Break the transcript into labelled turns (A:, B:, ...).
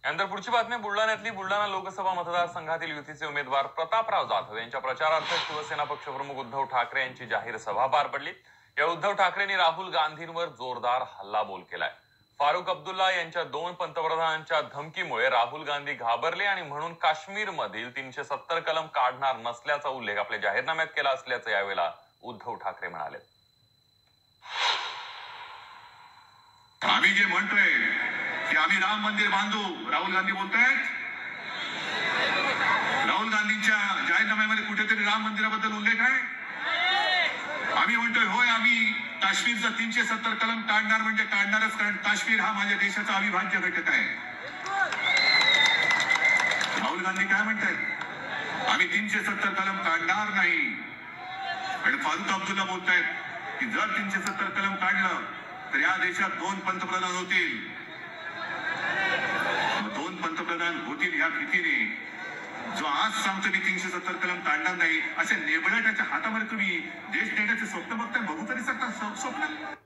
A: यानंतर पुढची बातमी बुलढाण्यातली. बुलढाणा लोकसभा मतदारसंघातील युतीचे उमेदवार प्रतापराव जाधव यांच्या प्रचारार्थ शिवसेना पक्षप्रमुख उद्धव ठाकरे यांची जाहीर सभा पार पडली. या उद्धव ठाकरेंनी राहुल गांधींवर जोरदार हल्लाबोल केलाय. फारुख अब्दुल्ला यांच्या 2 पंतप्रधानांच्या धमकीमुळे राहुल गांधी घाबरले आणि म्हणून काश्मीरमधील 370 कलम काढणार नसल्याचा उल्लेख आपल्या जाहीरनाम्यात केला असल्याचं यावेळेला उद्धव ठाकरे म्हणाले.
B: आम्ही जे म्हणतोय की आम्ही राम मंदिर बांधू, राहुल गांधी बोलतायत. राहुल गांधींच्या जाहीरनाम्यामध्ये कुठेतरी राम मंदिराबद्दल उल्लेख आहे? आम्ही म्हणतोय होय, आम्ही काश्मीरचा 370 कलम काढणार म्हणजे काढणारच, कारण काश्मीर हा माझ्या देशाचा अविभाज्य घटक आहे. राहुल गांधी काय म्हणतायत? आम्ही 370 कलम काढणार नाही. आणि फारुख अब्दुल्ला बोलतायत की जर 370 कलम काढलं तर या देशात 2 पंतप्रधान होतील. 2 पंतप्रधान होतील या भीतीने जो आज सांगतो मी 370 कलम काढणार नाही, अशा नेबळ्याच्या हातामध्ये तुम्ही देश नेण्याचे स्वप्न बघताय. बघू तरी शकता स्वप्न.